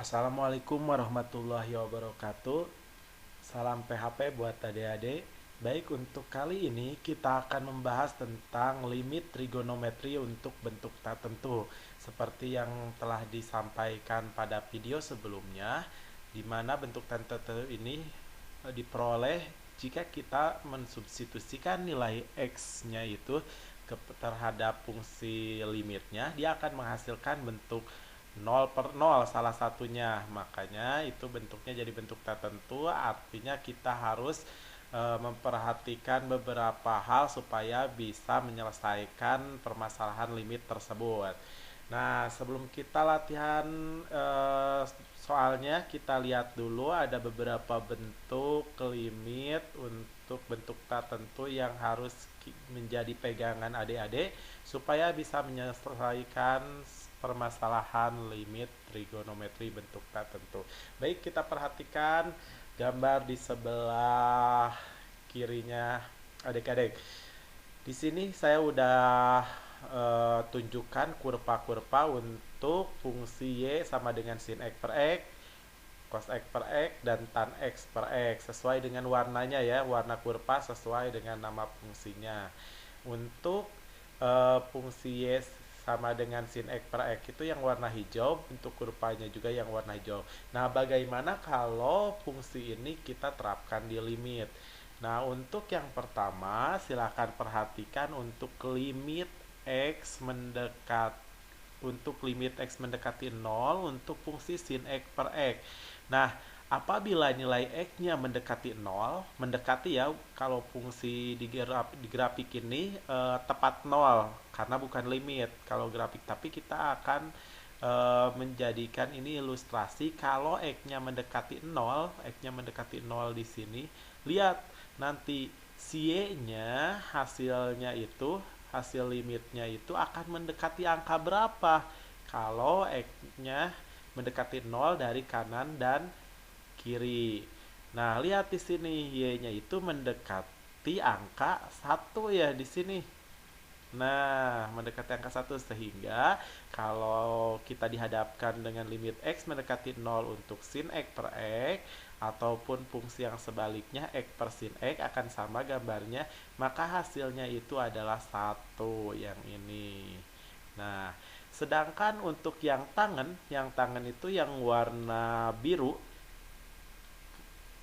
Assalamualaikum warahmatullahi wabarakatuh. Salam PHP buat adik-adik. Baik, untuk kali ini kita akan membahas tentang limit trigonometri untuk bentuk tertentu. Seperti yang telah disampaikan pada video sebelumnya, di mana bentuk tertentu ini diperoleh jika kita mensubstitusikan nilai x-nya itu terhadap fungsi limitnya, dia akan menghasilkan bentuk 0/0 salah satunya. Makanya itu bentuknya jadi bentuk tertentu, artinya kita harus memperhatikan beberapa hal supaya bisa menyelesaikan permasalahan limit tersebut. Nah, sebelum kita latihan soalnya, kita lihat dulu ada beberapa bentuk limit untuk bentuk tertentu yang harus menjadi pegangan adik-adik supaya bisa menyelesaikan permasalahan limit trigonometri bentuk tertentu. Baik, kita perhatikan gambar di sebelah kirinya adik-adik. Di sini saya udah tunjukkan kurva-kurva untuk fungsi y sama dengan sin x per x, cos x per x, dan tan x per x sesuai dengan warnanya ya, warna kurva sesuai dengan nama fungsinya. Untuk fungsi y sama dengan sin x per x itu yang warna hijau, untuk kurvanya juga yang warna hijau. Nah, bagaimana kalau fungsi ini kita terapkan di limit? Nah, untuk yang pertama, silakan perhatikan untuk limit x mendekati 0 untuk fungsi sin x per x. Nah, apabila nilai x-nya mendekati 0, mendekati ya, kalau fungsi di grafik ini tepat 0 karena bukan limit kalau grafik, tapi kita akan menjadikan ini ilustrasi kalau x-nya mendekati 0, x-nya mendekati 0 di sini. Lihat nanti si y-nya hasil limitnya itu akan mendekati angka berapa kalau x-nya mendekati 0 dari kanan dan kiri. Nah, lihat di sini y-nya itu mendekati angka 1 ya di sini. Nah, mendekati angka 1 sehingga kalau kita dihadapkan dengan limit x mendekati 0 untuk sin x per x ataupun fungsi yang sebaliknya x per sin x akan sama gambarnya, maka hasilnya itu adalah 1 yang ini. Nah, sedangkan untuk yang tangan itu yang warna biru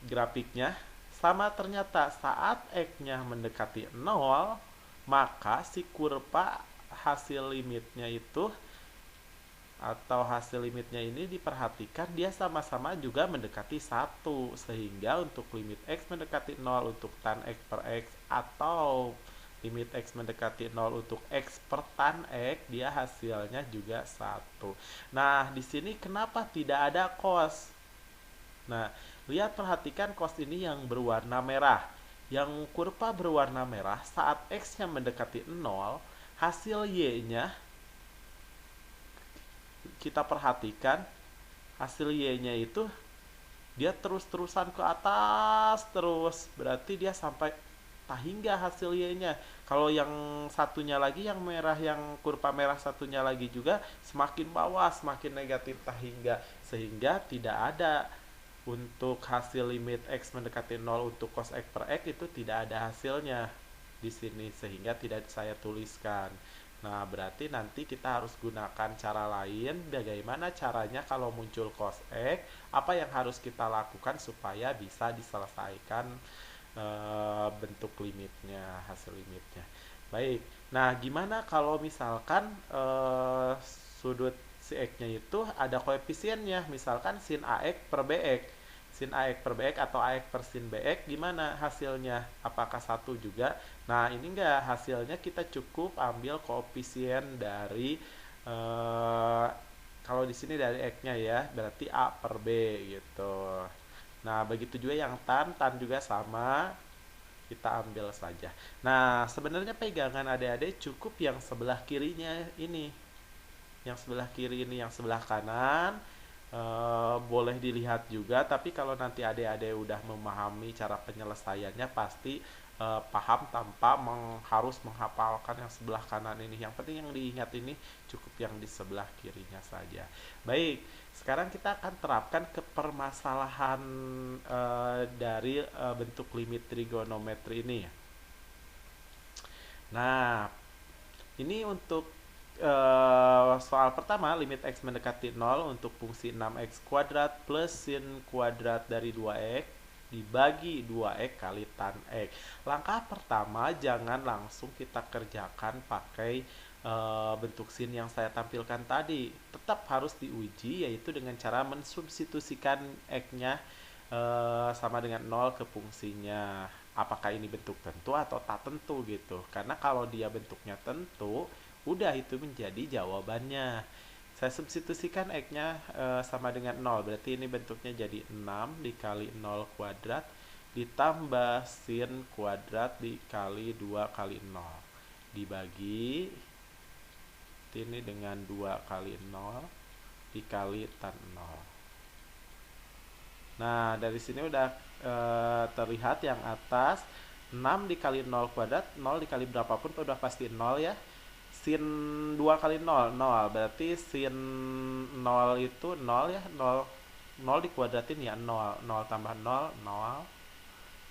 grafiknya sama, ternyata saat x-nya mendekati 0 maka si kurva hasil limitnya itu atau hasil limitnya ini diperhatikan dia sama-sama juga mendekati 1, sehingga untuk limit x mendekati 0 untuk tan x per x atau limit x mendekati 0 untuk x per tan x, dia hasilnya juga 1. Nah, di sini kenapa tidak ada cos? Nah, lihat, perhatikan cos ini yang berwarna merah. Yang kurva berwarna merah saat x-nya mendekati 0, hasil y-nya kita perhatikan hasil y-nya itu dia terus-terusan ke atas terus, berarti dia sampai tak hingga hasil y-nya. Kalau yang satunya lagi, yang merah, yang kurva merah satunya lagi juga semakin bawah, semakin negatif tak hingga, sehingga tidak ada untuk hasil limit x mendekati 0 untuk cos x per x itu tidak ada hasilnya di sini, sehingga tidak saya tuliskan. Nah, berarti nanti kita harus gunakan cara lain. Bagaimana caranya kalau muncul cos x? Apa yang harus kita lakukan supaya bisa diselesaikan bentuk limitnya, hasil limitnya? Baik. Nah, gimana kalau misalkan sudut si x-nya itu ada koefisiennya, misalkan sin ax per bx. Sin AX per BX atau AX per sin BX, gimana hasilnya? Apakah 1 juga? Nah, ini enggak, hasilnya kita cukup ambil koefisien dari kalau di sini dari X-nya ya, berarti A per B gitu. Nah, begitu juga yang tan juga sama, kita ambil saja. Nah, sebenarnya pegangan adik-adik cukup yang sebelah kirinya ini. Yang sebelah kiri ini, yang sebelah kanan boleh dilihat juga, tapi kalau nanti adik-adik udah memahami cara penyelesaiannya pasti paham tanpa harus menghafalkan yang sebelah kanan ini. Yang penting yang diingat ini cukup yang di sebelah kirinya saja. Baik, Sekarang kita akan terapkan ke permasalahan dari bentuk limit trigonometri ini ya. Nah, ini untuk soal pertama, limit x mendekati 0 untuk fungsi 6x kuadrat plus sin kuadrat dari 2x dibagi 2x kali tan x. Langkah pertama, jangan langsung kita kerjakan pakai bentuk sin yang saya tampilkan tadi. Tetap harus diuji, yaitu dengan cara mensubstitusikan x-nya sama dengan 0 ke fungsinya. Apakah ini bentuk tentu atau tak tentu gitu. Karena kalau dia bentuknya tentu, udah itu menjadi jawabannya. Saya substitusikan x-nya sama dengan 0. Berarti ini bentuknya jadi 6 dikali 0 kuadrat ditambah sin kuadrat dikali 2 kali 0. Dibagi ini dengan 2 kali 0 dikali tan 0. Nah, dari sini udah terlihat yang atas 6 dikali 0 kuadrat, 0 dikali berapapun udah pasti 0 ya. Sin 2 kali 0, 0. Berarti sin 0 itu 0 ya, 0. 0 dikuadratin ya 0. 0 tambah 0, 0.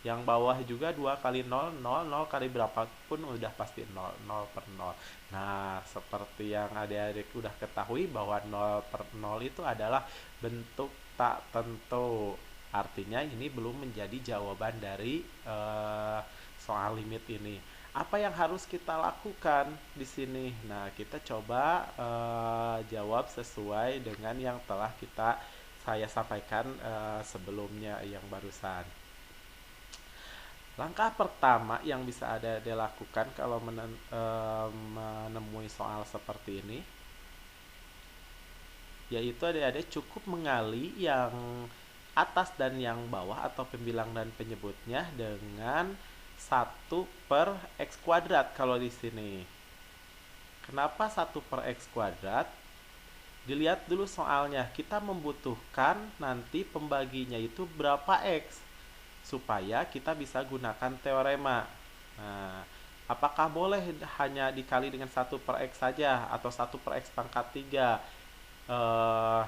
Yang bawah juga 2 kali 0, 0. 0 kali berapapun udah pasti 0. 0 per 0. Nah, seperti yang adik-adik udah ketahui bahwa 0 per 0 itu adalah bentuk tak tentu. Artinya ini belum menjadi jawaban dari soal limit ini. Apa yang harus kita lakukan di sini? Nah, kita coba jawab sesuai dengan yang telah saya sampaikan sebelumnya yang barusan. Langkah pertama yang bisa ada dilakukan kalau menemui soal seperti ini, yaitu adik-adik cukup mengali yang atas dan yang bawah atau pembilang dan penyebutnya dengan 1 per x kuadrat kalau di sini. Kenapa 1 per x kuadrat? Dilihat dulu soalnya, kita membutuhkan nanti pembaginya itu berapa x supaya kita bisa gunakan teorema. Nah, apakah boleh hanya dikali dengan 1 per x saja atau 1 per x pangkat 3?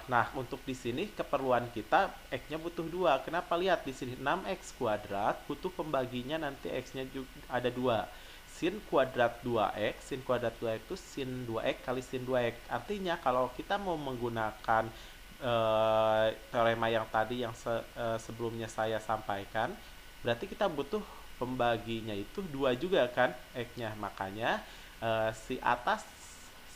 Nah, untuk di sini keperluan kita x-nya butuh 2. Kenapa? Lihat di sini 6x kuadrat butuh pembaginya nanti x-nya juga ada 2. Sin kuadrat 2x, sin kuadrat 2x itu sin 2x kali sin 2x. Artinya kalau kita mau menggunakan teorema yang tadi yang sebelumnya saya sampaikan, berarti kita butuh pembaginya itu 2 juga kan x-nya. Makanya si atas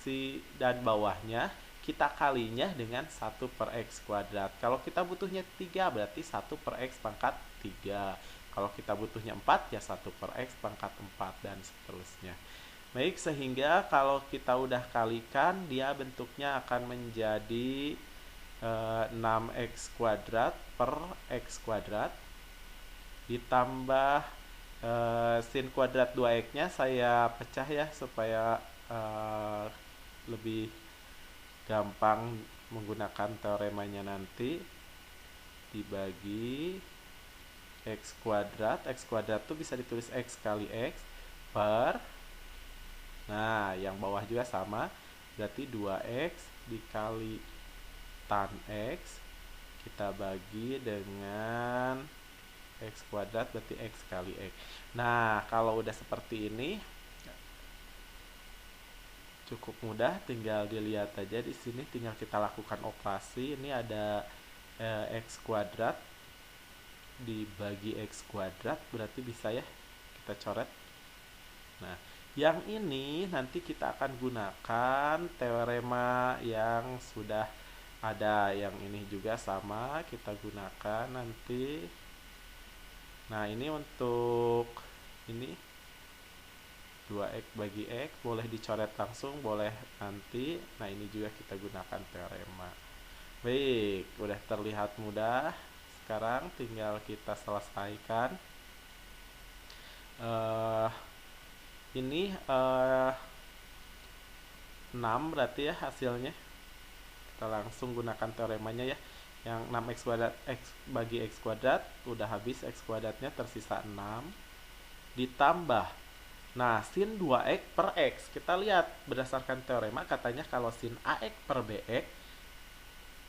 si dan bawahnya kita kalinya dengan 1 per x kuadrat. Kalau kita butuhnya 3 berarti 1 per x pangkat 3. Kalau kita butuhnya 4 ya 1 per x pangkat 4 dan seterusnya. Baik, sehingga kalau kita udah kalikan dia bentuknya akan menjadi 6x kuadrat per x kuadrat ditambah sin kuadrat 2x nya saya pecah ya supaya lebih gampang menggunakan teoremanya nanti. Dibagi x kuadrat itu bisa ditulis x kali x per, nah yang bawah juga sama, berarti 2x dikali tan x kita bagi dengan x kuadrat berarti x kali x. Nah, kalau udah seperti ini cukup mudah, tinggal dilihat aja di sini, tinggal kita lakukan operasi. Ini ada x kuadrat dibagi x kuadrat, berarti bisa ya kita coret. Nah, yang ini nanti kita akan gunakan teorema yang sudah ada. Yang ini juga sama kita gunakan nanti. Nah, ini untuk ini 2x bagi x boleh dicoret langsung, boleh nanti. Nah, ini juga kita gunakan teorema. Baik, udah terlihat mudah. Sekarang tinggal kita selesaikan. Ini 6 berarti ya hasilnya. Kita langsung gunakan teoremanya ya. Yang 6x kuadrat x bagi x kuadrat udah habis, x kuadratnya tersisa 6 ditambah, nah sin 2x per x, kita lihat berdasarkan teorema katanya kalau sin ax per bx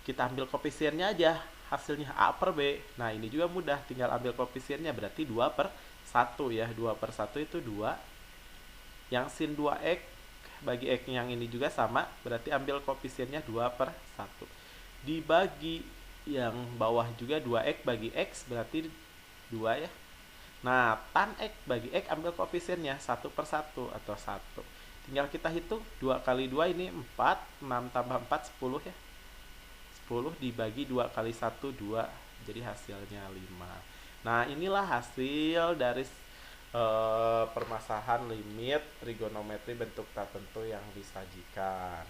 kita ambil koefisiennya aja, hasilnya A per B. Nah ini juga mudah, tinggal ambil koefisiennya, berarti 2 per 1 ya. 2 per 1 itu 2. Yang sin 2x bagi x yang ini juga sama, berarti ambil koefisiennya 2 per 1. Dibagi yang bawah juga 2x bagi x, berarti 2 ya. Nah, tan x bagi x ambil koefisiennya 1 per 1 atau 1. Tinggal kita hitung, 2 kali 2 ini 4, 6 tambah 4, 10 ya. 10 dibagi 2 kali 1, 2. Jadi hasilnya 5. Nah, inilah hasil dari permasalahan limit trigonometri bentuk tak tentu yang disajikan.